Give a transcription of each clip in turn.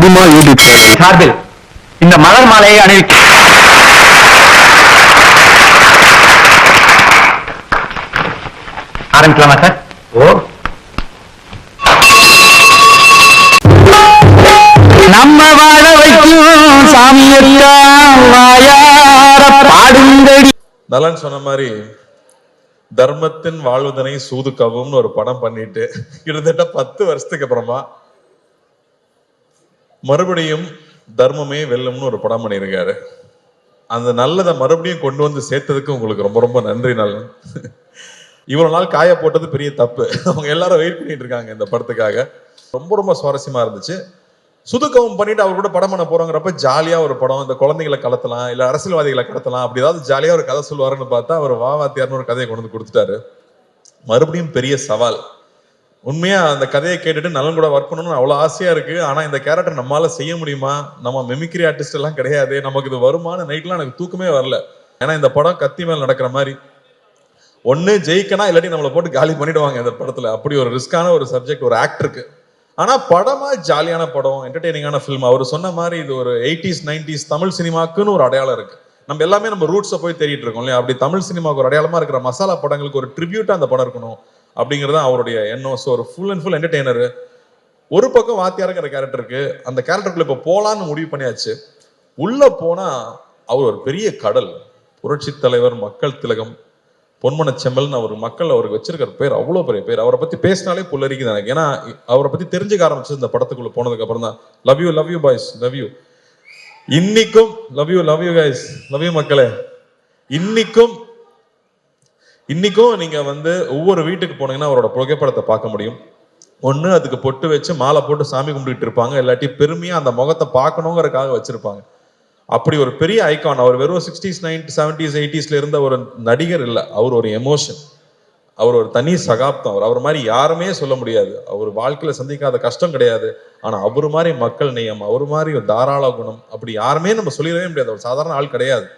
அதிகமா யூடியூப் சார்பில் இந்த மலர் மாலையை அணிவிக்க ஆரம்பிக்கலாமா சார்? ஓ, நம்ம வாழ வைக்கும் சாமியக்கா வாயார பாடுங்கடி. நலன் சொன்ன மாதிரி தர்மத்தின் வாழ்வதனை சூதுக்கவும் ஒரு படம் பண்ணிட்டு கிட்டத்தட்ட 10 வருஷத்துக்கு அப்புறமா மறுபடியும் தர்மமே வெல்லும்னு ஒரு படம் பண்ணியிருக்காரு. அந்த நல்லதை மறுபடியும் கொண்டு வந்து சேர்த்ததுக்கு உங்களுக்கு ரொம்ப ரொம்ப நன்றி. நலன், இவ்வளவு நாள் காய போட்டது பெரிய தப்பு. அவங்க எல்லாரும் வெயிட் பண்ணிட்டு இருக்காங்க இந்த படத்துக்காக. ரொம்ப ரொம்ப சுவாரஸ்யமா இருந்துச்சு. சுதுக்கவும் பண்ணிட்டு அவர் கூட படம் பண்ண போறோங்கிறப்ப ஜாலியா ஒரு படம், இந்த குழந்தைகளை கடத்தலாம், இல்ல அரசியல்வாதிகளை கடத்தலாம், அப்படி ஏதாவது ஜாலியா ஒரு கதை சொல்லுவாருன்னு பார்த்தா அவர் வாத்தியார்னு ஒரு கதையை கொண்டு வந்து கொடுத்துட்டாரு. மறுபடியும் பெரிய சவால். உண்மையா அந்த கதையை கேட்டுட்டு நலன் கூட ஒர்க் பண்ணணும்னு அவ்வளவு ஆசையா இருக்கு. ஆனா இந்த கேரக்டர் நம்மளால செய்ய முடியுமா? நம்ம மெமிக்ரி ஆர்டிஸ்ட் எல்லாம் கிடையாது, நமக்கு இது வருமான நைட்லாம் எனக்கு தூக்கமே வரல. ஏன்னா இந்த படம் கத்தி மேல் நடக்கிற மாதிரி, ஒண்ணு ஜெயிக்கனா இல்லாட்டி நம்மளை போட்டு காலி பண்ணிடுவாங்க இந்த படத்துல. அப்படி ஒரு ரிஸ்கான ஒரு சப்ஜெக்ட் ஒரு ஆக்டருக்கு. ஆனா படமா ஜாலியான படம், என்டர்டெய்னிங்கான ஃபிலிம். அவர் சொன்ன மாதிரி இது ஒரு 80s 90s தமிழ் சினிமாக்குன்னு ஒரு அடையாளம் இருக்கு. நம்ம எல்லாமே நம்ம ரூட்ஸை போய் தேடிட்டு இருக்கோம் இல்லையா? அப்படி தமிழ் சினிமாவுக்கு ஒரு அடையாளமா இருக்கிற மசாலா படங்களுக்கு ஒரு ட்ரிபியூட்டா அந்த படம் இருக்கணும் அப்படிங்கிறது அவருடைய எண்ணம். ஸோ ஒரு ஃபுல் அண்ட் ஃபுல் என்டர்டெய்னர். ஒரு பக்கம் வாத்தியாருங்கிற கேரக்டருக்கு, அந்த கேரக்டருக்குள்ள இப்போ போலான்னு முடிவு பண்ணியாச்சு. உள்ள போனா அவர் ஒரு பெரிய கடல். புரட்சி தலைவர், மக்கள் திலகம், பொன்மன செம்மல்னு அவர் மக்கள் அவருக்கு வச்சிருக்கிற பேர் அவ்வளோ பெரிய பேர். அவரை பத்தி பேசினாலே புல்லரிக்குது எனக்கு. ஏன்னா அவரை பத்தி தெரிஞ்சுக்க ஆரம்பிச்சு இந்த படத்துக்குள்ள போனதுக்கு அப்புறம் தான். Love you boys, love you. இன்னைக்கும் love you guys, love you மக்களே. இன்னைக்கும் நீங்க வந்து ஒவ்வொரு வீட்டுக்கு போனீங்கன்னா அவரோட புகைப்படத்தை பார்க்க முடியும். ஒண்ணு அதுக்கு பொட்டு வச்சு மாலை போட்டு சாமி கும்பிட்டு இருப்பாங்க, இல்லாட்டி பெருமையா அந்த முகத்தை பார்க்கணுங்கிறதுக்காக வச்சிருப்பாங்க. அப்படி ஒரு பெரிய ஐகான். அவர் வெறும் 60s 90s 70s 80sல இருந்த ஒரு நடிகர் இல்லை, அவர் ஒரு எமோஷன், அவர் ஒரு தனி சகாப்தம். அவர் மாதிரி யாருமே சொல்ல முடியாது. அவர் வாழ்க்கையில சந்திக்காத கஷ்டம் கிடையாது. ஆனா அவர் மாதிரி மக்கள் நேயம், அவர் மாதிரி ஒரு தாராள குணம் அப்படி யாருமே நம்ம சொல்லிடவே முடியாது. அவர் சாதாரண ஆள் கிடையாது.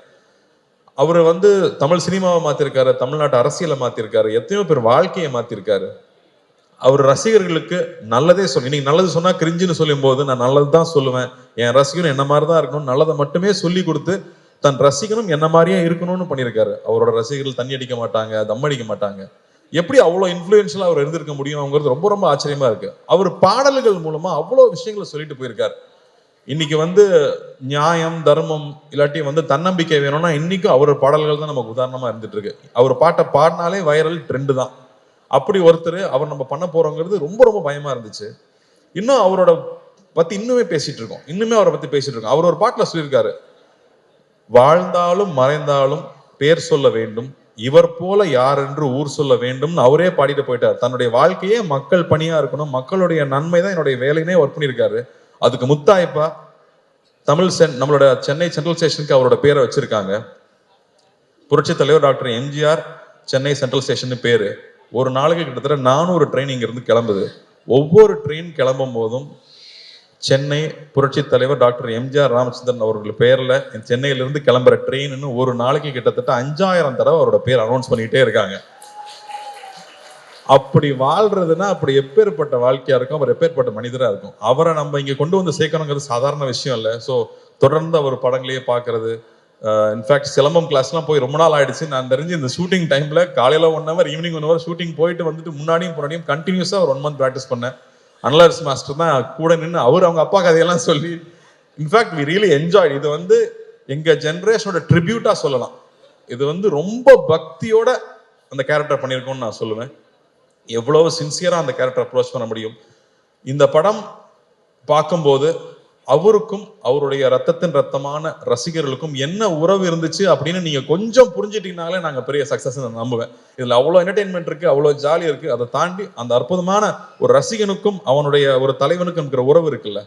அவர் வந்து தமிழ் சினிமாவை மாத்திருக்காரு, தமிழ்நாட்டு அரசியலை மாத்திருக்காரு, எத்தனையோ பேர் வாழ்க்கையை மாத்திருக்காரு. அவர் ரசிகர்களுக்கு நல்லதே சொல்லி, இன்னைக்கு நல்லது சொன்னா கிரிஞ்சுன்னு சொல்லும் போது நான் நல்லது தான் சொல்லுவேன், என் ரசிகனும் என்ன மாதிரி தான் இருக்கணும், நல்லதை மட்டுமே சொல்லி கொடுத்து தன் ரசிகனும் என்ன மாதிரியே இருக்கணும்னு பண்ணியிருக்காரு. அவரோட ரசிகர்கள் தண்ணி அடிக்க மாட்டாங்க, தம் அடிக்க மாட்டாங்க. எப்படி அவ்வளோ இன்ஃப்ளூயன்ஷியலா அவர் இருந்திருக்க முடியும் அவங்கிறது ரொம்ப ரொம்ப ஆச்சரியமா இருக்கு. அவர் பாடல்கள் மூலமா அவ்வளோ விஷயங்களை சொல்லிட்டு போயிருக்காரு. இன்னைக்கு வந்து நியாயம் தர்மம் இல்லாட்டி வந்து தன்னம்பிக்கை வேணும்னா இன்னைக்கும் அவர் பாடல்கள் தான் நமக்கு உதாரணமா இருந்துட்டு இருக்கு. அவர் பாட்டை பாடினாலே வைரல் ட்ரெண்டு தான். அப்படி ஒருத்தர் அவர் நம்ம பண்ண போறோங்கிறது ரொம்ப ரொம்ப பயமா இருந்துச்சு. இன்னும் அவரோட பத்தி இன்னுமே பேசிட்டு இருக்கோம், அவரை பத்தி பேசிட்டு இருக்கோம். அவர் ஒரு பாட்டுல சொல்லியிருக்காரு, வாழ்ந்தாலும் மறைந்தாலும் பேர் சொல்ல வேண்டும், இவர் போல யார் என்று ஊர் சொல்ல வேண்டும்னு அவரே பாடிட்டு போயிட்டார். தன்னுடைய வாழ்க்கையே மக்கள் பணியா இருக்கணும், மக்களுடைய நன்மை தான் என்னுடைய வேலைனே ஒர்க் பண்ணியிருக்காரு. அதுக்கு முத்தாய்ப்பா நம்மளோட சென்னை சென்ட்ரல் ஸ்டேஷனுக்கு அவரோட பேரை வச்சிருக்காங்க. புரட்சி தலைவர் doctor MGR Chennai central station பேரு. ஒரு நாளைக்கு கிட்டத்தட்ட 400 ட்ரெயின் இங்க இருந்து கிளம்புது. ஒவ்வொரு ட்ரெயின் கிளம்பும் போதும் சென்னை புரட்சி தலைவர் டாக்டர் எம்ஜிஆர் ராமச்சந்திரன் அவர்கள் பேர்ல சென்னையிலிருந்து கிளம்புற ட்ரெயின்னு ஒரு நாளைக்கு கிட்டத்தட்ட 5000 தடவை அவரோட பேர் அனௌன்ஸ் பண்ணிட்டே இருக்காங்க. அப்படி வாழ்றதுன்னா அப்படி எப்பேற்பட்ட வாழ்க்கையா இருக்கும், அவர் எப்பேற்பட்ட மனிதரா இருக்கும். அவரை நம்ம இங்க கொண்டு வந்து சேர்க்கணுங்கிறது சாதாரண விஷயம் இல்லை. ஸோ தொடர்ந்து அவர் படங்களையே பார்க்கறது. இன்ஃபேக்ட் சிலம்பம் கிளாஸ்லாம் போய் ரொம்ப நாள் ஆயிடுச்சு. நான் தெரிஞ்சு இந்த ஷூட்டிங் டைம்ல காலையில 1 hour ஈவினிங் 1 hour ஷூட்டிங் போயிட்டு வந்துட்டு முன்னாடியும் கண்டினியூஸா ஒரு 1 month ப்ராக்டிஸ் பண்ணேன். அனலர்ஸ் மாஸ்டர் தான் கூட நின்று அவங்க அப்பா கதையெல்லாம் சொல்லி, இன்ஃபேக்ட் வி ரியலி என்ஜாய். இது வந்து எங்க ஜென்ரேஷனோட ட்ரிபியூட்டா சொல்லலாம். இது வந்து ரொம்ப பக்தியோட அந்த கேரக்டர் பண்ணியிருக்கோம்னு நான் சொல்லுவேன். எவ்வளவு சின்சியரா அந்த கேரக்டர் அப்ரோச் பண்ண முடியும். இந்த படம் பார்க்கும்போது அவருக்கும் அவருடைய ரத்தத்தின் ரத்தமான ரசிகர்களுக்கும் என்ன உறவு இருந்துச்சு அப்படின்னு நீங்க கொஞ்சம் புரிஞ்சுட்டீங்கனாலே நாங்க பெரிய சக்சஸ் நம்புவேன். இதுல அவ்வளோ என்டர்டெயின்மெண்ட் இருக்கு, அவ்வளோ ஜாலி இருக்கு. அதை தாண்டி அந்த அற்புதமான ஒரு ரசிகனுக்கும் அவனுடைய ஒரு தலைவனுக்கும் இருக்கிற உறவு இருக்குல்ல,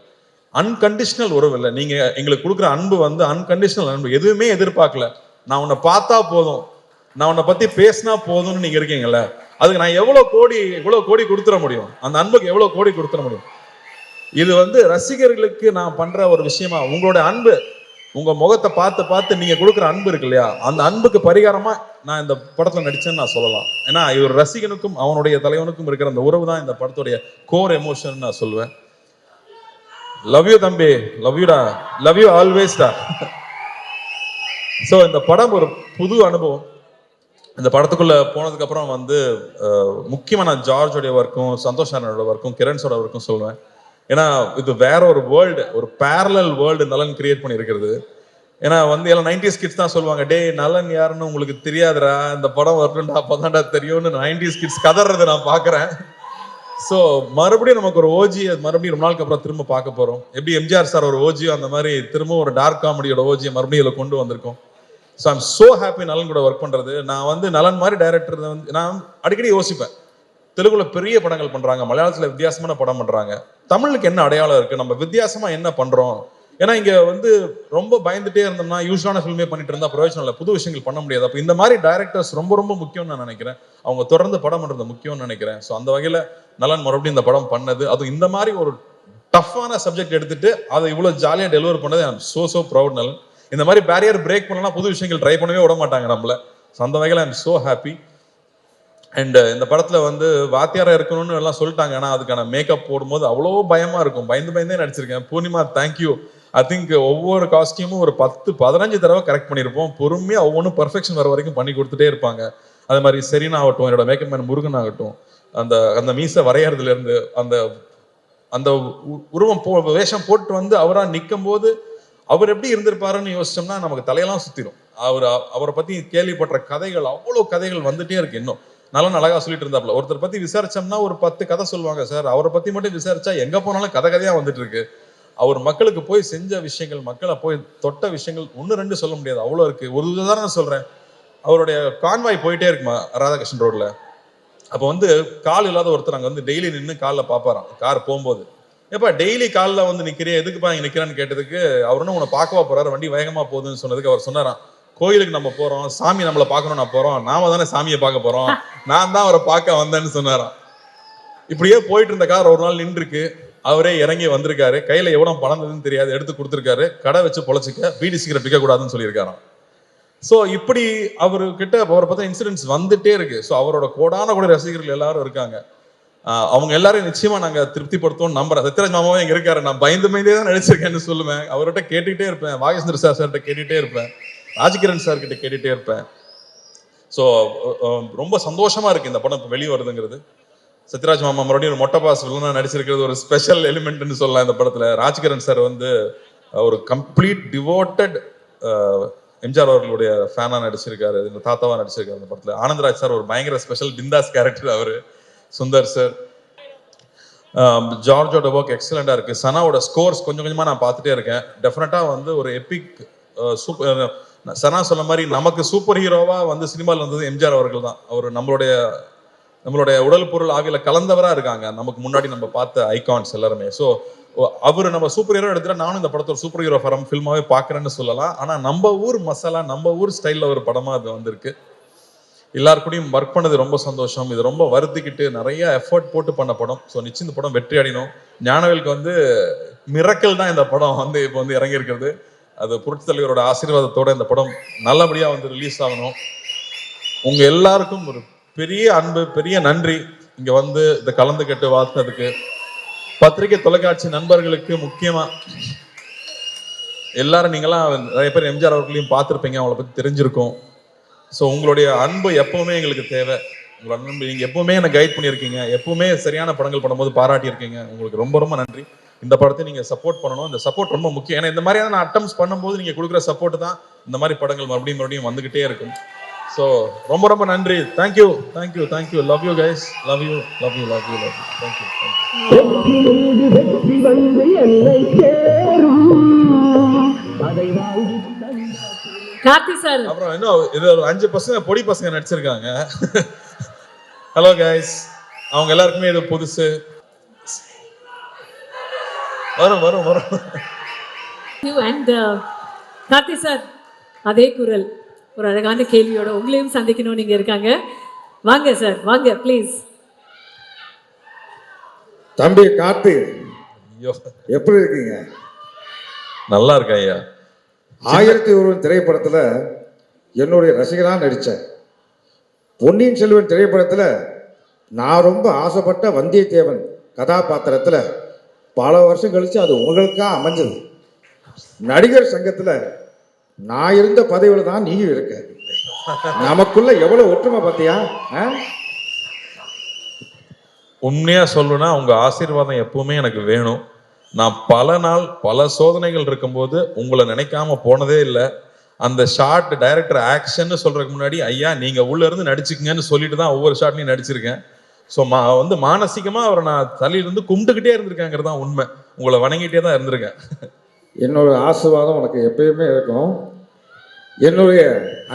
அன்கண்டிஷனல் உறவு இல்லை. நீங்க எங்களுக்கு கொடுக்குற அன்பு வந்து அன்கண்டிஷனல் அன்பு. எதுவுமே எதிர்பார்க்கல, நான் உன்னை பார்த்தா போதும், நான் உன்னை பத்தி பேசினா போதும்னு நீங்க இருக்கீங்கல்ல, அதுக்கு நான் எவ்வளவு கோடி கொடுத்துட முடியும், அந்த அன்புக்கு எவ்வளவு கோடி கொடுத்துட முடியும். இது வந்து ரசிகர்களுக்கு நான் பண்ற ஒரு விஷயமா. உங்களோட அன்பு, உங்க முகத்தை பார்த்து நீங்க கொடுக்குற அன்பு இருக்கு இல்லையா, அந்த அன்புக்கு பரிகாரமா நான் இந்த படத்துல நடிச்சேன்னு நான் சொல்லலாம். ஏன்னா இவர் ரசிகனுக்கும் அவனுடைய தலைவனுக்கும் இருக்கிற அந்த உறவு தான் இந்த படத்துடைய கோர் எமோஷன் நான் சொல்லுவேன். லவ் யூ தம்பி, லவ் யூடா, லவ் யூ ஆல்வேஸ்டா. ஸோ இந்த படம் ஒரு புது அனுபவம். இந்த படத்துக்குள்ள போனதுக்கு அப்புறம் வந்து முக்கியமா நான் ஜார்ஜோடைய ஒர்க்கும் சந்தோஷ் நாராயணோட ஒர்க்கும் கிரண்ஸோட ஒர்க்கும் சொல்லுவேன். ஏன்னா இது வேற ஒரு வேர்ல்டு, ஒரு பேரலல் வேர்ல்டு நலன் கிரியேட் பண்ணி இருக்கிறது. ஏன்னா வந்து எல்லாம் 90s கிட்ஸ் தான் சொல்லுவாங்க, டே நலன் யாருன்னு உங்களுக்கு தெரியாதுடா, இந்த படம் வரணும்டா அப்பதான்டா தெரியும்னு 90s கிட்ஸ் கதறதை நான் பாக்குறேன். ஸோ மறுபடியும் நமக்கு ஒரு ஓஜி மறுபடியும் ரொம்ப நாளுக்கு அப்புறம் திரும்ப பார்க்க போறோம். எப்படி எம்ஜிஆர் சார் ஒரு ஓஜியோ அந்த மாதிரி திரும்ப ஒரு டார்க் காமெடியோட ஓஜியை மறுபடியும் இதில் கொண்டு வந்திருக்கோம். ஸோ ஐம் சோ ஹாப்பி நலன் கூட ஒர்க் பண்றது. நான் வந்து நலன் மாதிரி டைரக்டர் வந்து நான் அடிக்கடி யோசிப்பேன், தெலுங்குல பெரிய படங்கள் பண்றாங்க, மலையாளத்துல வித்தியாசமான படம் பண்றாங்க, தமிழுக்கு என்ன அடையாளம் இருக்கு, நம்ம வித்தியாசமா என்ன பண்றோம்? ஏன்னா இங்க வந்து ரொம்ப பயந்துட்டே இருந்தோம்னா யூஸ்வலான ஃபில்மே பண்ணிட்டு இருந்தா பிரயோஜனம் இல்லை, புது விஷயங்கள் பண்ண முடியாது. அப்போ இந்த மாதிரி டைரக்டர்ஸ் ரொம்ப ரொம்ப முக்கியம்னு நான் நினைக்கிறேன். அவங்க தொடர்ந்து படம் பண்றது முக்கியம்னு நினைக்கிறேன். ஸோ அந்த வகையில நலன் மறுபடியும் இந்த படம் பண்ணது, அதுவும் இந்த மாதிரி ஒரு டஃப்பான சப்ஜெக்ட் எடுத்துட்டு அதை இவ்வளவு ஜாலியா டெலிவர் பண்ணது ஐ அம் சோ ப்ரௌட் நலன். இந்த மாதிரி பேரியர் பிரேக் பண்ணலாம், புது விஷயங்கள் ட்ரை பண்ணவே விட மாட்டாங்க நம்மள. ஸோ அந்த வகையில் ஐ அம் சோ ஹாப்பி. அண்ட் இந்த படத்துல வந்து வாத்தியாரா இருக்கணும்னு எல்லாம் சொல்லிட்டாங்க, ஆனா அதுக்கான மேக்கப் போடும்போது அவ்வளோ பயமா இருக்கும், பயந்தே நடிச்சிருக்கேன். பூர்ணிமா தேங்க்யூ. ஐ திங்க் ஒவ்வொரு காஸ்டியூமும் ஒரு 10-15 தடவை கரெக்ட் பண்ணியிருப்போம். பொறுமையா ஒவ்வொன்றும் பர்ஃபெக்ஷன் வர வரைக்கும் பண்ணி கொடுத்துட்டே இருப்பாங்க. அதே மாதிரி செரீனா ஆகட்டும், என்னோட மேக்கப் மேன் முருகன் ஆகட்டும், அந்த அந்த மீசை வரையறதுல இருந்து அந்த அந்த உருவம் வேஷம் போட்டு வந்து அவரா நிற்கும் போது அவர் எப்படி இருந்திருப்பாருன்னு யோசிச்சோம்னா நமக்கு தலையெல்லாம் சுத்திரும். அவரை பத்தி கேள்விப்பட்ட கதைகள், அவ்வளவு கதைகள் வந்துட்டே இருக்கு. இன்னும் நல்லா அழகா சொல்லிட்டு இருந்தாப்ல. ஒருத்தர் பத்தி விசாரிச்சோம்னா ஒரு 10 கதை சொல்லுவாங்க சார், அவரை பத்தி மட்டும் விசாரிச்சா எங்க போனாலும் கதையா வந்துட்டு இருக்கு. அவர் மக்களுக்கு போய் செஞ்ச விஷயங்கள், மக்களை போய் தொட்ட விஷயங்கள் 1-2 சொல்ல முடியாது, அவ்வளவு இருக்கு. ஒரு உதாரணம் சொல்றேன், அவருடைய கான்வாய் போயிட்டே இருக்குமா ராதாகிருஷ்ணன் ரோட்ல. அப்ப வந்து கால் இல்லாத ஒருத்தர் அங்க வந்து டெய்லி நின்று காலில் பாப்பாராம் கார் போகும்போது. எப்ப டெய்லி காலில் வந்து நிக்கிறியா, எதுக்குப்பா இங்க நிக்கிறான்னு கேட்டதுக்கு அவருன்னு உன்னை பார்க்கவா போறாரு, வண்டி வேகமா போகுதுன்னு சொன்னதுக்கு அவர் சொன்னாராம், கோயிலுக்கு நம்ம போறோம், சாமி நம்மளை பார்க்கணும், நான் போறோம், நாம தானே சாமியை பார்க்க போறோம், நான் தான் அவரை பார்க்க வந்தேன்னு சொன்னாராம். இப்படியே போயிட்டு இருந்த கார் ஒரு நாள் நின்றுருக்கு, அவரே இறங்கி வந்திருக்காரு, கையில எவ்வளவு பணம் தெரியாது எடுத்து கொடுத்துருக்காரு, கடை வச்சு பொழைச்சிக்க, பீடி சிகரெட் விற்க கூடாதுன்னு சொல்லியிருக்காராம். ஸோ இப்படி அவர்கிட்ட அவரை பார்த்தா இன்சிடென்ட்ஸ் வந்துட்டே இருக்கு. ஸோ அவரோட கோடான கூட ரசிகர்கள் எல்லாரும் இருக்காங்க. அவங்க எல்லாரும் நிச்சயமா நாங்க திருப்திப்படுத்துவோம் நம்புறேன். சத்யராஜ் மாமாவும் இங்க இருக்காரு, நான் பயந்தே தான் நடிச்சிருக்கேன்னு சொல்லுவேன். அவர்கிட்ட கேட்டுக்கிட்டே இருப்பேன், வாகேஸ்வர சார்கிட்ட கேட்டுட்டே இருப்பேன், ராஜ்கிரண் சார் கிட்ட கேட்டுட்டே இருப்பேன். ஸோ ரொம்ப சந்தோஷமா இருக்கு இந்த படம் இப்போ வெளியே வருதுங்கிறது. சத்யராஜ் மாமா மறுபடியும் ஒரு மொட்டை பாஸ் வில்லனா நடிச்சிருக்கிறது ஒரு ஸ்பெஷல் எலிமெண்ட்னு சொல்லலாம் இந்த படத்துல. ராஜ்கிரண் சார் வந்து ஒரு கம்ப்ளீட் டிவோட்டட் எம்ஜிஆர் அவர்களுடைய ஃபேனா நடிச்சிருக்காரு, இந்த தாத்தாவா நடிச்சிருக்காரு இந்த படத்துல. ஆனந்த்ராஜ் சார் ஒரு பயங்கர ஸ்பெஷல் பிந்தாஸ் கேரக்டர் அவரு. சுந்தர் சார், ஜார்ஜோட ஒர்க் எக்ஸலண்டா இருக்கு. சனாவோட ஸ்கோர்ஸ் கொஞ்சம் கொஞ்சமா நான் பார்த்துட்டே இருக்கேன். டெஃபினட்டா வந்து ஒரு எபிக் சூப்பர். சனா சொன்ன மாதிரி நமக்கு சூப்பர் ஹீரோவா வந்து சினிமாவில் வந்தது எம்ஜிஆர் அவர்கள் தான். அவர் நம்மளுடைய உடல் பொருள் ஆவியில கலந்தவரா இருக்காங்க, நமக்கு முன்னாடி நம்ம பார்த்த ஐகான்ஸ் எல்லாருமே. ஸோ அவரு நம்ம சூப்பர் ஹீரோ எடுத்துட்டா நானும் இந்த படத்தை ஒரு சூப்பர் ஹீரோ ஃபில்மாவே பாக்குறேன்னு சொல்லலாம். ஆனா நம்ம ஊர் மசாலா, நம்ம ஊர் ஸ்டைல்ல ஒரு படமா அது வந்திருக்கு. எல்லாருக்கூடையும் ஒர்க் பண்ணது ரொம்ப சந்தோஷம். இது ரொம்ப வருத்திக்கிட்டு நிறைய எஃபர்ட் போட்டு பண்ண படம். ஸோ நிச்சயம் இந்த படம் வெற்றி அடையணும். ஞானவேலுக்கு வந்து மிரக்கல் தான் இந்த படம் வந்து இப்போ வந்து இறங்கி இருக்கிறது. அது புரட்சி தலைவரோட ஆசீர்வாதத்தோட இந்த படம் நல்லபடியா வந்து ரிலீஸ் ஆகணும். உங்க எல்லாருக்கும் ஒரு பெரிய அன்பு, பெரிய நன்றி இங்க வந்து இதை கலந்துக்கிட்டு வாழ்த்துனதுக்கு. பத்திரிகை தொலைக்காட்சி நண்பர்களுக்கு முக்கியமா, எல்லாரும் நீங்களாம் நிறைய பேர் எம்ஜிஆர் அவர்களையும் பார்த்துருப்பீங்க, அவங்கள பத்தி தெரிஞ்சிருக்கும். ஸோ உங்களுடைய அன்பு எப்பவுமே எங்களுக்கு தேவை. உங்களோட அன்பு நீங்க எப்பவுமே என்னை கைட் பண்ணியிருக்கீங்க, எப்பவுமே சரியான படங்கள் பண்ணும்போது பாராட்டி இருக்கீங்க. உங்களுக்கு ரொம்ப ரொம்ப நன்றி. இந்த படத்தை நீங்க சப்போர்ட் பண்ணணும். இந்த சப்போர்ட் ரொம்ப முக்கியம். ஏன்னா இந்த மாதிரியான அட்டம்ஸ் பண்ணும்போது நீங்க கொடுக்குற சப்போர்ட் தான் இந்த மாதிரி படங்கள் மறுபடியும் வந்துகிட்டே இருக்கும். ஸோ ரொம்ப ரொம்ப நன்றி. Thank you. Love you guys. Love you. Thank you. Karthi sir, அப்புறம் இன்னும் இது ஒரு 5 பசங்க பொடி பசங்க நடிச்சிருக்காங்க. ஹலோ கைஸ், அவங்க எல்லாருக்குமே இது புதுசு. வரும். அண்ட் கார்த்தி சார் அதே குரல், ஒரு அழகான கேள்வியோட உங்களையும் சந்திக்கணும் நீங்க இருக்காங்க. வாங்க சார், வாங்க ப்ளீஸ். தம்பி கார்த்தி, எப்படி இருக்கீங்க? நல்லா இருக்கேன் ஐயா. 1001 திரைப்படத்துல என்னுடைய ரசிகனாக நடித்தேன். பொன்னியின் செல்வன் திரைப்படத்தில் நான் ரொம்ப ஆசைப்பட்ட வந்தியத்தேவன் கதாபாத்திரத்தில் பல வருஷம் கழிச்சு அது உங்களுக்கா அமைஞ்சது. நடிகர் சங்கத்துல நான் இருந்த பதவியில தான் நீயும் இருக்க. நமக்குள்ள எவ்வளவு ஒற்றுமை பார்த்தியா? உண்மையா சொல்லணும்னா உங்க ஆசீர்வாதம் எப்பவுமே எனக்கு வேணும். நான் பல நாள் பல சோதனைகள் இருக்கும்போது உங்களை நினைக்காம போனதே இல்லை. அந்த ஷார்ட் டைரக்டர் ஆக்ஷன் சொல்றதுக்கு முன்னாடி ஐயா நீங்க உள்ள இருந்து நடிச்சுக்கங்கன்னு சொல்லிட்டு தான் ஒவ்வொரு ஷாட்லையும் நடிச்சிருக்கேன். ஸோ வந்து மானசீகமா அவரை நான் தலையிலிருந்து கும்பிட்டுக்கிட்டே இருந்திருக்கேங்கிறது தான் உண்மை. உங்களை வணங்கிட்டே தான் இருந்திருக்கேன். என்னோட ஆசீர்வாதம் உனக்கு எப்பயுமே இருக்கும். என்னுடைய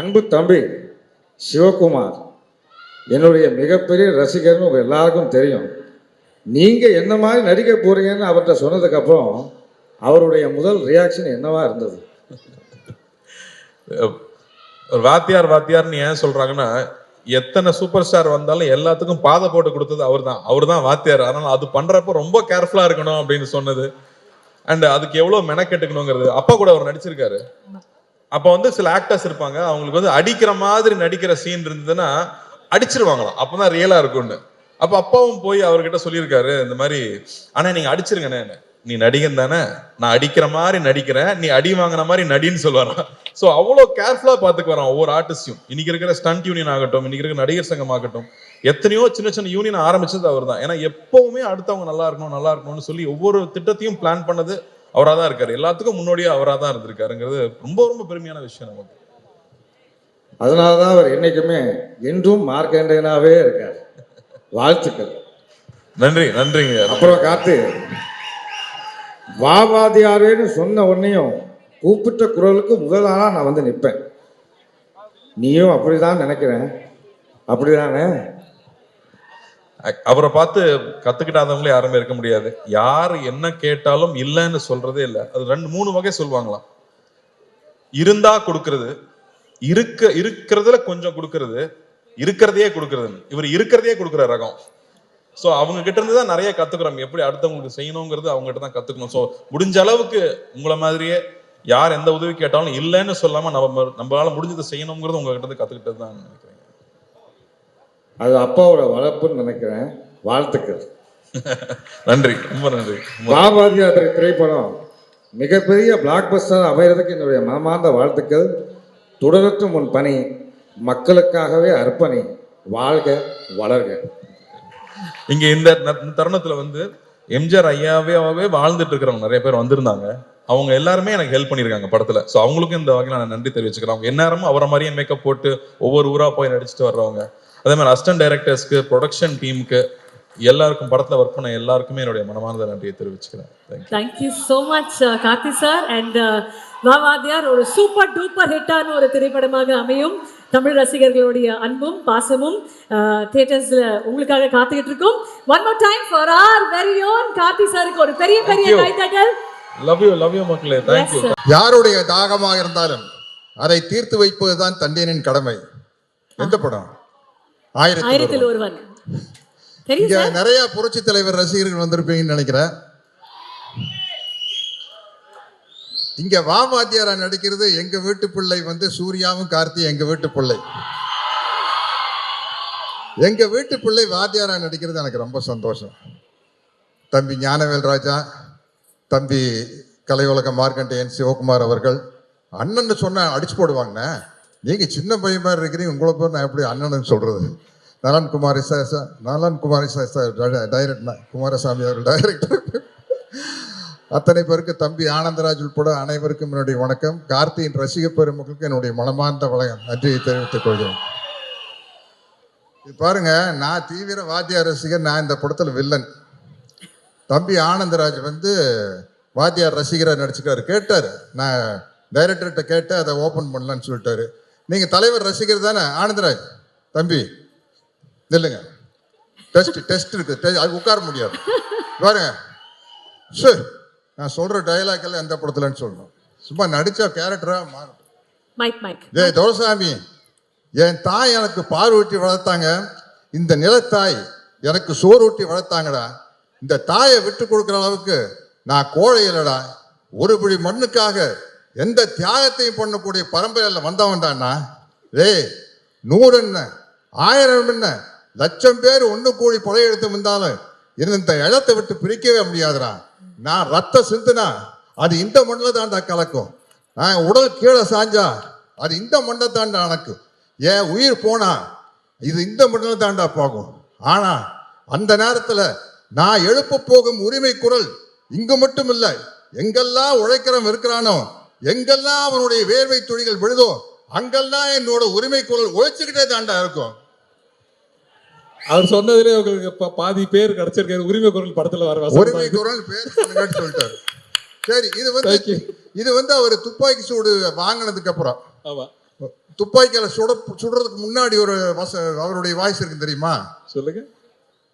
அன்பு தம்பி சிவகுமார் என்னுடைய மிகப்பெரிய ரசிகர்னு உங்க எல்லாருக்கும் தெரியும். நீங்க என்ன மாதிரி நடிக்க போறீங்கன்னு அவர்கிட்ட சொன்னதுக்கு அப்புறம் அவருடைய முதல் ரியாக்ஷன் என்னவா இருந்தது? வாத்தியார்னு ஏன் சொல்றாங்கன்னா, எத்தனை சூப்பர் ஸ்டார் வந்தாலும் எல்லாத்துக்கும் பாதை போட்டு கொடுத்தது அவர் தான் வாத்தியார். அதனால அது பண்றப்ப ரொம்ப கேர்ஃபுல்லா இருக்கணும் அப்படின்னு சொன்னது. அண்ட் அதுக்கு எவ்வளவு மெனக்கெட்டுக்கணுங்கிறது. அப்பா கூட அவர் நடிச்சிருக்காரு. அப்ப வந்து சில ஆக்டர்ஸ் இருப்பாங்க, அவங்களுக்கு வந்து அடிக்கிற மாதிரி நடிக்கிற சீன் இருந்ததுன்னா அடிச்சிருவாங்களாம், அப்பதான் ரியலா இருக்கும்னு. அப்ப அப்பாவும் போய் அவர்கிட்ட சொல்லியிருக்காரு, இந்த மாதிரி ஆனா நீங்க அடிச்சிருங்கண்ணே, நீ நடிகன் தானே, நான் அடிக்கிற மாதிரி நடிக்கிறேன், நீ அடி வாங்கின மாதிரி நடின்னு சொல்லுவாராம். ஸோ அவ்வளோ கேர்ஃபுல்லா பார்த்துக்கு வரான் ஒவ்வொரு ஆர்டிஸ்டையும். இன்னைக்கு இருக்கிற ஸ்டண்ட் யூனியன் ஆகட்டும், இன்னைக்கு இருக்கிற நடிகர் சங்கம் ஆகட்டும், எத்தனையோ சின்ன சின்ன யூனியன் ஆரம்பிச்சது அவர் தான். ஏன்னா எப்பவுமே அடுத்தவங்க நல்லா இருக்கணும்னு சொல்லி ஒவ்வொரு திட்டத்தையும் பிளான் பண்ணது அவராக தான் இருக்காரு. எல்லாத்துக்கும் முன்னோடியா அவராக தான் இருந்திருக்காருங்கிறது ரொம்ப ரொம்ப பெருமையான விஷயம் நமக்கு. அதனாலதான் அவர் என்னைக்குமே என்றும் மார்க்கண்டேனாவே இருக்கார். வாழ்த்துக்கள். நன்றிங்க. அப்புறம் காத்து வாவாதியாரேன்னு சொன்ன உடனேயும் கூப்பிட்ட குரலுக்கு முதலாளா நான் வந்து நிற்பேன். நீயும் அப்படிதான் நினைக்கிறேன், அப்படிதானே? அவரை பார்த்து கத்துக்கிட்டாதவங்களே யாருமே இருக்க முடியாது. யார் என்ன கேட்டாலும் இல்லைன்னு சொல்றதே இல்லை. அது 2-3 வகை சொல்லுவாங்களாம். இருந்தா கொடுக்கறது, இருக்கிறதுல கொஞ்சம் கொடுக்கறது, இருக்கிறதையே கொடுக்கறதுன்னு. இவர் இருக்கிறதையே கொடுக்குற ரகம். ஸோ அவங்க கிட்ட இருந்து தான் நிறைய கத்துக்கிறோம். எப்படி அடுத்தவங்களுக்கு செய்யணுங்கிறது அவங்க கிட்ட தான் கத்துக்கணும். ஸோ முடிஞ்ச அளவுக்கு உங்களை மாதிரியே யார் எந்த உதவி கேட்டாலும் இல்லைன்னு சொல்லாம நம்மளால முடிஞ்சதை செய்யணுங்கிறது உங்ககிட்ட இருந்து கத்துக்கிட்டது தான் நினைக்கிறேன். அது அப்பாவோட வளர்ப்புன்னு நினைக்கிறேன். வாழ்த்துக்கள். நன்றி, ரொம்ப நன்றி. வாவாதியார் திரைப்படம் மிகப்பெரிய பிளாக் பஸ்டர் அமைகிறதுக்கு என்னுடைய மனமார்ந்த வாழ்த்துக்கள். தொடரட்டும் உன் பணி, மக்களுக்காகவே அர்ப்பணி, வாழ்க வளர்க. இங்க இந்த தருணத்துல வந்து எம்ஜிஆர் ஐயாவே வாழ்ந்துட்டு இருக்கிறவங்க நிறைய பேர் வந்திருந்தாங்க. அவங்க எல்லாருமே எனக்கு ஹெல்ப் பண்ணியிருக்காங்க படத்துல. ஸோ அவங்களுக்கும் இந்த வகையில் நான் நன்றி தெரிவிச்சுக்கிறேன். அவங்க எந்நேரமும் அவரை மாதிரியே மேக்கப் போட்டு ஒவ்வொரு ஊரா போய் நடிச்சுட்டு வர்றவங்க. அதே மாதிரி அசிஸ்டன்ட் டைரக்டர்ஸ்க்கு, ப்ரொடக்ஷன் டீமுக்கு, எல்லாருக்கும் படத்துல ஒர்க் பண்ண எல்லாருக்குமே என்னுடைய மனமார்ந்த நன்றியை தெரிவிச்சுக்கிறேன். Thank you so much Karthi sir. And வாவாதியார் ஒரு சூப்பர் டூப்பர் ஹிட்டான ஒரு திரைப்படமாக அமையும். தமிழ் ரசிகர்களுடைய அன்பும் பாசமும் தியேட்டர்ஸ்ல உங்களுக்காக காத்துக்கிட்டு இருக்கோம். One more time for our very own Karthi சாருக்கு ஒரு பெரிய கைத்தட்டல். லவ் யூ மக்களே. தேங்க்யூ. யாருடைய தாகமாக இருந்தாலும் அதை தீர்த்து வைப்பதுதான் தந்தையனின் கடமை. எந்த படம்? 1001. இங்க நிறைய புரட்சி தலைவர் ரசிகர்கள் வந்திருப்பீங்கன்னு நினைக்கிறேன். இங்க வாமாத்தியாரா நடிக்கிறது எங்க வீட்டு பிள்ளை வந்து சூர்யாவும் கார்த்தி எங்க வீட்டு பிள்ளை. எங்க வீட்டு பிள்ளை வாத்தியாரா நடிக்கிறது எனக்கு ரொம்ப சந்தோஷம். தம்பி ஞானவேல் ராஜா, தம்பி கலையுலக மார்க்கண்டேயன் சிவகுமார் அவர்கள் அண்ணன்னு சொன்ன அடிச்சு போடுவாங்கண்ணே. நீங்க சின்ன பையன் மாதிரி இருக்கிறீங்க, உங்களை பேர் நான் எப்படி அண்ணன்னு சொல்றது? நலன் குமாரி சார் டைரக்டர், குமாரசாமி அவர்கள் டைரக்டர், அத்தனை பேருக்கு, தம்பி ஆனந்தராஜ் உட்பட அனைவருக்கும் என்னுடைய வணக்கம். கார்த்தியின் ரசிக பெருமக்களுக்கு என்னுடைய மனமார்ந்த நன்றியை தெரிவித்துக் கொள்கிறேன். பாருங்க, நான் தீவிர வாத்தியார் ரசிகர். நான் இந்த படத்துல வில்லன். தம்பி ஆனந்தராஜ் வந்து வாத்தியார் ரசிகராக நடிச்சுக்காரு. கேட்டார், நான் டைரக்டர்கிட்ட கேட்டு அதை ஓப்பன் பண்ணலான்னு சொல்லிட்டாரு. நீங்க தலைவர் ரசிகர் தானே ஆனந்தராஜ்? தம்பி இல்லைங்க, டெஸ்ட் இருக்கு, அது உட்கார முடியாது. பாருங்க சார், நான் சொல்ற டைலாக் எல்லாம் எந்த படத்துலன்னு சொல்லணும். சும்மா நடிச்சா கேரக்டரா மாறும். ஏய் தோரசாமி, என் தாய் எனக்கு பால் ஊட்டி வளர்த்தாங்க, இந்த நிலத்தாய் எனக்கு சோறு ஊட்டி வளர்த்தாங்கடா. இந்த தாயை விட்டு கொடுக்குற அளவுக்கு நான் கோழை இல்லடா. ஒரு பிடி மண்ணுக்காக எந்த தியாகத்தையும் பண்ணக்கூடிய பரம்பரையில் வந்தவன் தான்னா. ஏய் 100 என்ன 1000 என்ன 1,00,000 பேர் ஒன்று கூடி கொலை எடுத்து வந்தாலும் இந்த இடத்தை விட்டு பிரிக்கவே முடியாதுடா. நான் ரத்த சிந்துனா அது இந்த மண்ணில் தாண்டா கலக்கும். நான் உடல் கீழே சாஞ்சா அது இந்த மண்ணை தாண்டா அணக்கும். என் உயிர் போனா இது இந்த மண்ணில் தாண்டா போகும். ஆனா அந்த நேரத்தில் நான் எழுப்ப போகும் உரிமை குரல் இங்கு மட்டும் இல்லை, எங்கெல்லாம் உழைக்கிறவன் இருக்கிறானோ, எங்கெல்லாம் அவனுடைய வேர்வை துளிகள் விழுதோ, அங்கெல்லாம் என்னோட உரிமை குரல் உழைச்சுக்கிட்டே தாண்டா இருக்கும். அவர் சொன்னதுலேயே உங்களுக்கு பாதி பேர் கிடைச்சிருக்காரு. உரிமை குரல் படத்துல வர உரிமை குரல் பேர் சொல்லிட்டாரு. சரி, இது வந்து அவர் துப்பாக்கி சூடு வாங்கினதுக்கு அப்புறம், ஆமா, துப்பாக்கியில சுடுறதுக்கு முன்னாடி ஒரு அவருடைய வாய்ஸ் இருக்கு தெரியுமா? சொல்லுங்க.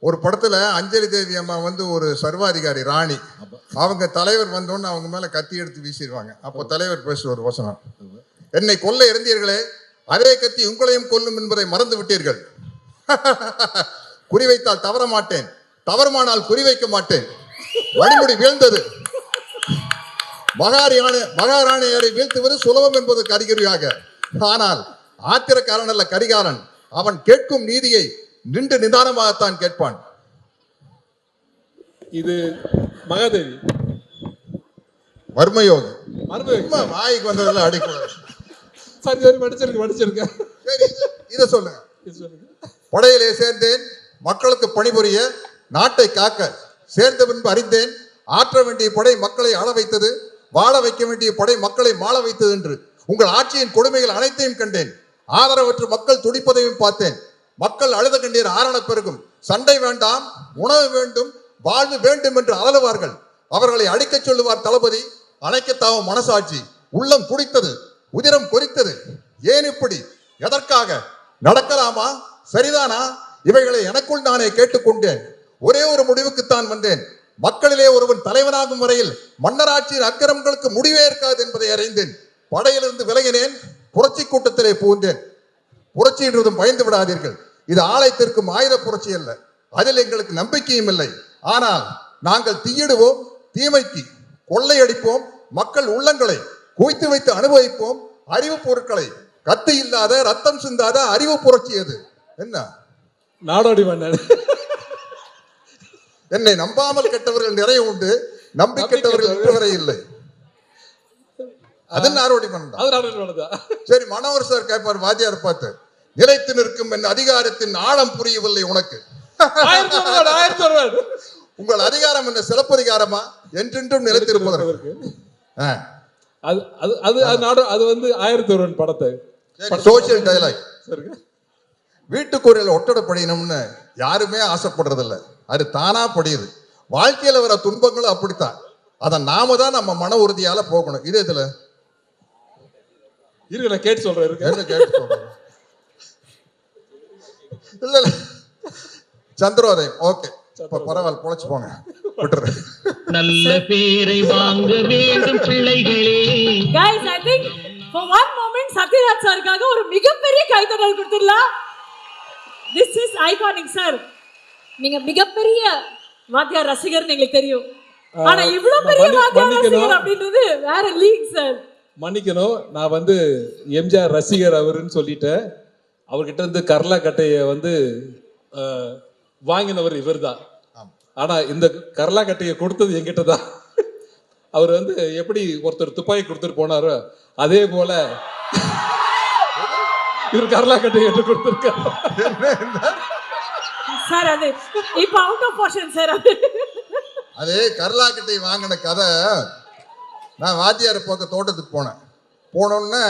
ஒரு படத்துல அஞ்சலி தேவி அம்மா வந்து ஒரு சர்வாதிகாரி ராணி, அவங்க தலைவர் வந்தோன்னு அவங்க மேல கத்தி எடுத்து வீசிடுவாங்க. அப்போ தலைவர் பேசுற ஒரு வசனம், என்னை கொல்ல இருந்தீர்களே, அதே கத்தி உங்களையும் கொல்லும் என்பதை மறந்து விட்டீர்கள். குறிவைத்தால் தவற மாட்டேன், தவறுமானால் குறிவைக்க மாட்டேன். வழிமுடி வீழ்ந்தது. மகாராணியரை வீழ்த்துவது சுலபம் என்பதற்கு அறிகுறியாக. ஆனால் ஆத்திரக்காரன் அல்ல கரிகாரன், அவன் கேட்கும் நீதியை நின்று நிதானமாகத்தான் கேட்பான். இது மகாதேவி மர்மயோகம். வாய்க்கு வந்ததெல்லாம் அடிக்கூடாது. சரி, படிச்சிருக்கேன். சரி, இதை சொல்லுங்க. படையிலே சேர்ந்தேன் மக்களுக்கு பணிபுரிய, நாட்டை காக்க. சேர்ந்த பின்பு அறிந்தேன் ஆற்ற வேண்டிய படை மக்களை ஆள வைத்தது, வாழ வைக்க வேண்டிய படை மக்களை மாள வைத்தது என்று. உங்கள் ஆட்சியின் கொடுமைகள் அனைத்தையும் கண்டேன். ஆதரவற்று மக்கள் துடிப்பதையும் பார்த்தேன். மக்கள் அழுத கண்டீர் ஆரண பெருகும். சண்டை வேண்டாம், உணவு வேண்டும், வாழ்வு வேண்டும் என்று அலறுவார்கள். அவர்களை அடிக்கச் சொல்லுவார் தளபதி. அணைக்கத்தாவும் மனசாட்சி. உள்ளம் துடித்தது, உதிரம் கொதித்தது. ஏன் இப்படி? எதற்காக? நடக்கலாமா? சரிதானா? இவைகளை எனக்குள் நானே கேட்டுக்கொண்டேன். ஒரே ஒரு முடிவுக்குத்தான் வந்தேன். மக்களிலே ஒருவன் தலைவனாகும் வரையில் மன்னராட்சியின் அக்கிரமங்களுக்கு முடிவே இருக்காது என்பதை அறிந்தேன். படையிலிருந்து விலகினேன். புரட்சி கூட்டத்திலே புகுந்தேன். புரட்சி என்றதும் பயந்து விடாதீர்கள். இது ஆலயத்திற்கும் ஆயுத புரட்சி அல்ல. அதில் எங்களுக்கு நம்பிக்கையும் இல்லை. ஆனால் நாங்கள் தீயிடுவோம், தீமைக்கு கொள்ளையடிப்போம், மக்கள் உள்ளங்களை குவித்து வைத்து அனுபவிப்போம். அறிவு பொருட்களை கத்து இல்லாத ரத்தம் சிந்தாத அறிவு புரட்சி அது. என்ன நாடோடி மன்னன். என்னை நம்பாமல் கெட்டவர்கள் நிறைய உண்டு, நம்பி கெட்டவர்கள் இன்றுவரை இல்லை. அது நாடோடி மன்னன். சரி, மனோகர் சார் கேட்பார் வாத்தியார் பார்த்து, நிலைத்து நிற்கும் என் அதிகாரத்தின் ஆழம் புரியவில்லை உனக்கு. உங்கள் அதிகாரம் என்ன சிலப்பதிகாரமா? என்றென்றும் நிலைத்திருப்பதற்கு. அது வந்து 1001 படத்தை சோசியல் டயலாக். வீட்டுக்குறையில ஒட்டடை படிக்கணும்னு யாருமே ஆசைப்படுறதில்ல, அது தானா படியுது. வாழ்க்கையில வர துன்பங்களும் அப்படித்தான். அதை நாம தான் நம்ம மன உறுதியால போகணும். இது இதுல இருக்கு, நான் கேட்டு சொல்றேன். கேட்டு சொல்றேன். இல்ல சந்திரோதயம் ஓகே, பரவாயில்ல, பொழைச்சு போங்க, விட்டுரு. நல்ல பேரை வாங்க வேண்டும் பிள்ளைகளே. Guys, I think for one moment Sathyaraj சாருக்காக ஒரு மிகப்பெரிய கைத்தட்டல் கொடுத்துடலாம். This is iconic sir. நீங்க மிகப்பெரிய வாத்தியார் ரசிகர் எங்களுக்கு தெரியும். ஆனா இவ்வளவு பெரிய வாத்தியார் ரசிகர் அப்படின்றது வேற லீக் சார். மன்னிக்கணும், நான் வந்து எம்ஜிஆர் ரசிகர் அவருன்னு சொல்லிட்டேன். அவர்கிட்ட இருந்து கர்லா கட்டைய வந்து வாங்கினவர் இவர் தான். ஆனா இந்த கர்லா கட்டையை கொடுத்தது என்கிட்ட தான். அவர் வந்து எப்படி ஒருத்தர் துப்பாக்கி கொடுத்துட்டு போனாரோ அதே போல இவர் கர்லா கட்டையை எடுத்து கொடுத்திருக்காரு. சார் அது இப்ப அவுட் ஆஃப் போர்ஷன் சார். அது கர்லா கட்டை வாங்கின கதை. நான் வாத்தியார் போக்க தோட்டத்துக்கு போனோன்னே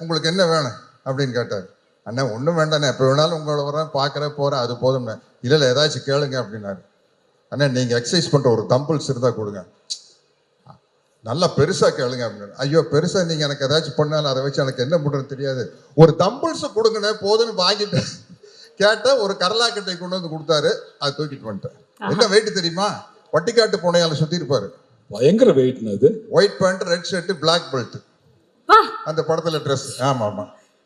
உங்களுக்கு என்ன வேணும் அப்படின்னு கேட்டார். அண்ணா ஒன்றும் வேண்டாண்ணே, எப்போ வேணாலும் உங்களை வரேன், பார்க்குறேன், போகிறேன், அது போதும்ண்ணே. இல்லை ஏதாச்சும் கேளுங்க அப்படின்னாரு. அண்ணா நீங்கள் எக்ஸசைஸ் பண்ணுற ஒரு தம்பிள்ஸ் இருந்தால் கொடுங்க, நல்லா பெருசாக கேளுங்க அப்படின்னு. ஐயோ பெருசாக நீங்கள் எனக்கு ஏதாச்சும் பண்ணாலும் அதை வச்சு எனக்கு என்ன பண்ணுறது தெரியாது, ஒரு தம்பிள்ஸை கொடுங்கண்ணே போதுன்னு வாங்கிட்டு கேட்டால் ஒரு கரலாக்கட்டை கொண்டு வந்து கொடுத்தாரு. அதை தூக்கிட்டு வந்துட்டேன். என்ன வெயிட் தெரியுமா? பட்டிக்காட்டு பூனையால சுற்றி இருப்பாரு. பயங்கர வெயிட்னு. அது white pant, red shirt, black belt, அந்த படத்துல ட்ரெஸ். ஆமா ஆமா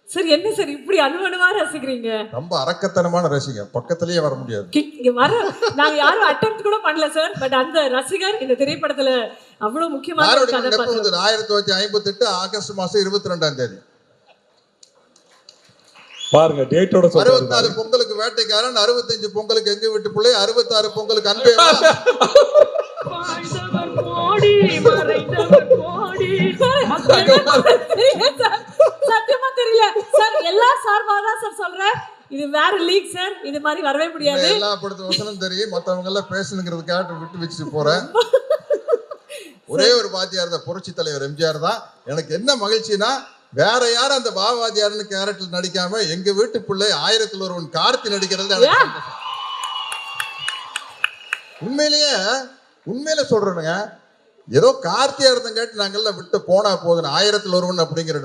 சார். என்ன சார் இப்படி அனுபவமா ரசிக்கிறீங்க? ரொம்ப அரக்கத்தனமான ரசிகர், பக்கத்திலேயே வர முடியாது. இங்க வர நாங்க யாரும் அட்டெம்ப்ட் கூட பண்ணல சார். பட் அந்த ரசிகர் இந்த திரைப்படத்துல அவ்வளவு முக்கியமான ஒரு கதாபாத்திரம். 1958 ஆகஸ்ட் மாசம் 22ஆம் தேதி பாருங்க டேட்டோட சொல்றாரு. 64 பொங்கலுக்கு வேட்டைக்காரன், 65 பொங்கலுக்கு எங்க வீட்டு பிள்ளை, 66 பொங்கலுக்கு அன்பே தெரியல சார், சத்தியமா தெரியல சார். எல்லா சார்பா தான் சார் சொல்றேன், இது வேற லீக் சார், இது மாதிரி வரவே முடியாது. எல்லா படத்து வசனம் தெரியும், மத்தவங்க எல்லாம் பேசணுங்கிறதுக்காக விட்டு வச்சுட்டு போறேன். ஒரே ஒரு வாத்தியார் தான், புரட்சி தலைவர் எம்ஜிஆர் தான். எனக்கு என்ன மகிழ்ச்சினா, வேற யாரும் அந்த பாவாதியார்னு கேரக்டர் நடிக்காம எங்க வீட்டு பிள்ளை 1001 கார்த்தி நடிக்கிறது எனக்கு சந்தோஷம். உண்மையிலே சொல்றேனுங்க, ஏதோ கார்த்தியா இருந்தங்காட்டி நாங்கெல்லாம் விட்டு போனா போதும் 1001 அப்படிங்கிற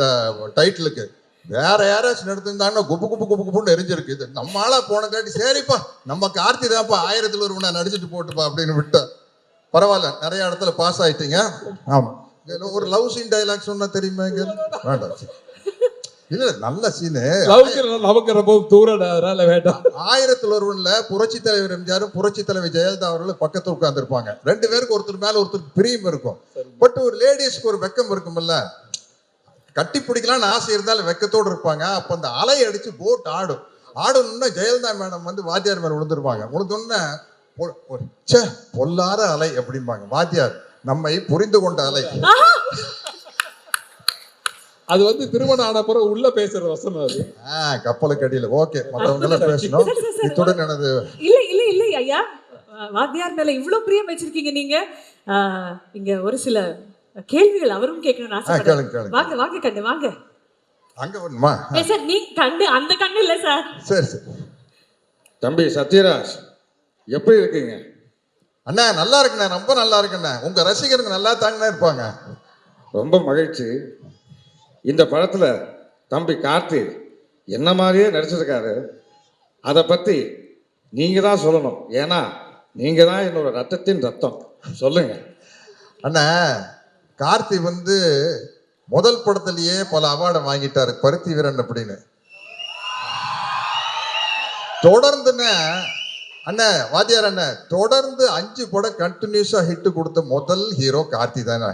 டைட்டிலுக்கு. வேற யாராச்சும் எடுத்திருந்தாங்கன்னா குப்பு குப்பு குப்பு குப்புன்னு எரிஞ்சிருக்கு. இது நம்ம ஆளா போனங்காட்டி சரிப்பா நம்ம கார்த்தி தான்ப்பா 1001 நடிச்சுட்டு போட்டுப்பா அப்படின்னு விட்டா. பரவாயில்ல, நிறைய இடத்துல பாஸ் ஆயிட்டீங்க. ஆமா, ஒரு லவ் சீன் டைலாக் சொன்னா தெரியுமா? வேண்டாம், இல்ல நல்ல சீனு. நமக்கு ரொம்ப தூரம் வேண்டாம். 1001 புரட்சி தலைவர் எம்ஜிஆரும் புரட்சி தலைவர் ஜெயலலிதா அவர்களும் பக்கத்துல உட்கார்ந்து இருப்பாங்க. 2 பேருக்கு ஒருத்தர் மேல ஒருத்தருக்கு பிரியம் இருக்கும். பட் ஒரு லேடிஸ்க்கு ஒரு வெக்கம் இருக்கும்ல, கட்டி பிடிக்கலாம்னு ஆசை இருந்தாலும் வெக்கத்தோடு இருப்பாங்க. அப்ப அந்த அலை அடிச்சு போட் ஆடணும்னா ஜெயலலிதா மேடம் வந்து வாத்தியார் மேல விழுந்துருப்பாங்க. விழுந்தோன்னா பொல்லாத அலை அப்படிம்பாங்க. வாத்தியார் நம்மை புரிந்து கொண்ட அலை. அது வந்து திருமணம் ஆன பிறகு உள்ள பேசுற வசனம் அது. கப்பலுக்கு அடியில. ஓகே, மற்றவங்க எல்லாம் பேசணும். இத்துடன் எனது இல்ல ஐயா, வாத்தியார் மேல இவ்வளவு பிரியம் வச்சிருக்கீங்க நீங்க. இங்க ஒரு சில கேள்விகள் அவரும் கேட்கணும்னு ஆசைப்படுறேன். வாங்க கண்ணு வாங்க. அங்க வரணுமா? சார் நீ கண்ணு, அந்த கண்ணு இல்ல சார். சரி. தம்பி சத்யராஜ், எப்படி இருக்கீங்க? அண்ணா நல்லா இருக்குண்ணே, ரொம்ப நல்லா இருக்குண்ணே. உங்க ரசிகருங்க நல்லா தாங்கண்ணா இருப்பாங்க. ரொம்ப மகிழ்ச்சி. இந்த படத்துல தம்பி கார்த்தி என்ன மாதிரியே நடிச்சிருக்காரு. அதை பத்தி நீங்க தான் சொல்லணும். ஏன்னா நீங்க தான் என்னோட ரத்தத்தின் ரத்தம். சொல்லுங்க அண்ணா. கார்த்தி வந்து முதல் படத்திலேயே பல அவார்டை வாங்கிட்டாரு, பருத்தி வீரன் அப்படின்னு. தொடர்ந்துன்னு அண்ணா வாத்தியார் அண்ணா தொடர்ந்து 5 படம் கண்டினியூஸா ஹிட் கொடுத்த முதல் ஹீரோ கார்த்தி தானே.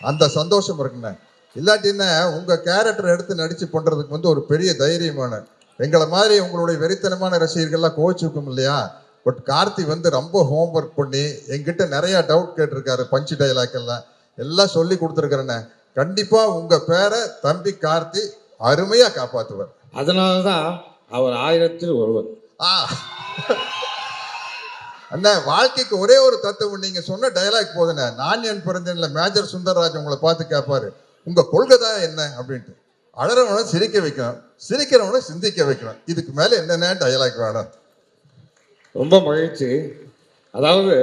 அந்த சந்தோஷம் இருக்குண்ணே. இல்லாட்டின்னா உங்க கேரக்டர் எடுத்து நடிச்சு பண்றதுக்கு வந்து ஒரு பெரிய தைரியமான, எங்களை மாதிரி உங்களுடைய வெறித்தனமான ரசிகர்கள்லாம் கோச்சுக்கும் இல்லையா. பட் கார்த்தி வந்து ரொம்ப ஹோம்ஒர்க் பண்ணி எங்கிட்ட நிறைய டவுட் கேட்டிருக்காரு. பஞ்சு டைலாக் எல்லாம் சொல்லி கொடுத்துருக்கிறேண்ணே. கண்டிப்பா உங்க பேரை தம்பி கார்த்தி அருமையா காப்பாற்றுவார். அதனாலதான் அவர் 1001. அண்ணா வாழ்க்கைக்கு ஒரே ஒரு தத்துவம், நீங்க சொன்ன டைலாக் போதுண்ணே. நான் என் பிறந்தேன்ல மேஜர் சுந்தரராஜ் உங்களை பார்த்து கேட்பாரு, உங்க கொள்கை தான் என்ன அப்படின்ட்டு. அழறவனை சிரிக்க வைக்கணும், சிரிக்கிறவனை சிந்திக்க வைக்கணும். இதுக்கு மேல என்னென்ன டைலாக் வேணும்? ரொம்ப மகிழ்ச்சி. அதாவது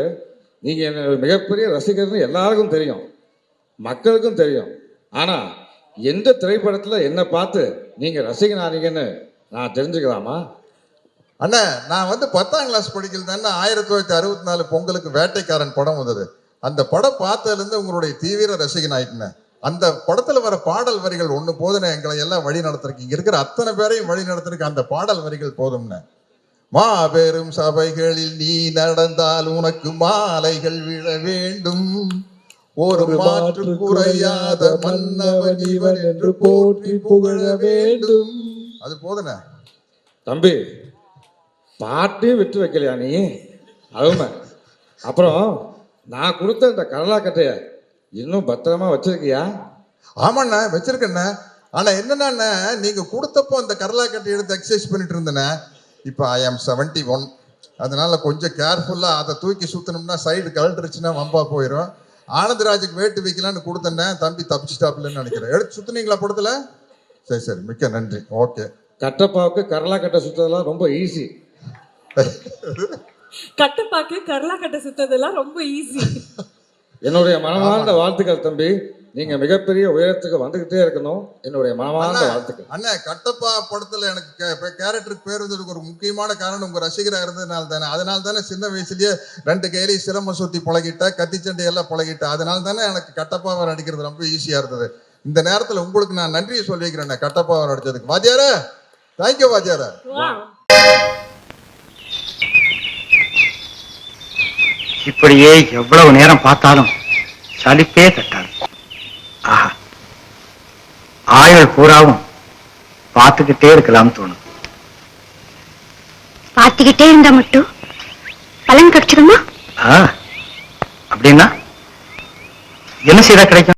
நீங்க என்னோட மிகப்பெரிய ரசிகர்னு எல்லாருக்கும் தெரியும், மக்களுக்கும் தெரியும். ஆனா எந்த திரைப்படத்துல என்ன பார்த்து நீங்க ரசிகனானீங்கன்னு நான் தெரிஞ்சுக்கலாமா? அண்ணா நான் வந்து 10ஆம் கிளாஸ் படிக்கல தானே 1964 பொங்கலுக்கு வேட்டைக்காரன் படம் வந்தது. அந்த படம் பார்த்ததுலேருந்து உங்களுடைய தீவிர ரசிகன் ஆயிட்டுனேன். அந்த படத்துல வர பாடல் வரிகள் ஒன்று போதுன்னு எங்களை எல்லாம் வழி நடத்துறதுக்கு, இங்க இருக்கிற அத்தனை பேரையும் வழி நடத்துறதுக்கு அந்த பாடல் வரிகள் போதும்னு. மாபெரும் சபைகளில் நீ நடந்தால் உனக்கு மாலைகள் விழ வேண்டும், ஒரு மாற்று குறையாத மன்னவன் இவன் என்று போற்றி புகழ வேண்டும். அது போதுண்ணே. தம்பி பாட்டையும் விட்டு வைக்கலையா நீ? அருமை. அப்புறம் நான் கொடுத்த இந்த கடலாக்கட்டைய இன்னும் பத்திரமா வச்சிருக்கியா? ஆமாண்ணா வச்சிருக்கேண்ணே. ஆனா என்னன்னா நீங்க கொடுத்தப்போ அந்த கடலாக்கட்டை எடுத்து எக்ஸசைஸ் பண்ணிட்டு இருந்தேண்ணே. இப்போ I am 71, அதனால கொஞ்சம் கேர்ஃபுல்லா அதை தூக்கி சுத்தணும்னா சைடு கழட்டுருச்சுன்னா வம்பா போயிடும். ஆனந்தராஜுக்கு வேட்டு வைக்கலான்னு கொடுத்தேன்னே, தம்பி தப்பிச்சிட்டாப்லன்னு நினைக்கிறேன். எடுத்து சுத்தினீங்களா படத்துல? சரி மிக்க நன்றி. ஓகே. கட்டப்பாவுக்கு கரலாக்கட்டை சுத்ததெல்லாம் ரொம்ப ஈஸி. கட்டப்பாக்கு கரலாக்கட்டை சுத்ததெல்லாம் ரொம்ப ஈஸி. என்னுடைய மனமார்ந்த வாழ்த்துக்கள் தம்பி. நீங்க மிகப்பெரிய உயரத்துக்கு வந்துகிட்டே இருக்கணும். என்னுடைய மனமார்ந்த வாழ்த்துக்கள். அண்ணா கட்டப்பா படத்துல எனக்கு கேரக்டருக்கு பேர் வந்ததுக்கு ஒரு முக்கியமான காரணம் உங்க ரசிகரா இருந்ததுனால தானே. அதனால தானே சின்ன வயசுலயே 2 கையிலையும் சிரம சுத்தி பழகிட்ட, கத்தி சண்டை எல்லாம் பழகிட்ட. அதனால தானே எனக்கு கட்டப்பாவை நடிக்கிறது ரொம்ப ஈஸியா இருந்தது. இந்த நேரத்துல உங்களுக்கு நான் நன்றியை சொல்லி வைக்கிறேன் கட்டப்பாவை நடிச்சதுக்கு. வாத்தியாரா தேங்க்யூ வாத்தியாரா. இப்படியே எவ்வளவு நேரம் பார்த்தாலும் சலிப்பே தட்டாது. ஆஹா, ஆயுள் பூராவும் பார்த்துக்கிட்டே இருக்கலாம் தோணும். பார்த்துக்கிட்டே இருந்தா மட்டும் பலன் கிடைச்சிருமா? அப்படின்னா என்ன செய்தா கிடைக்கும்?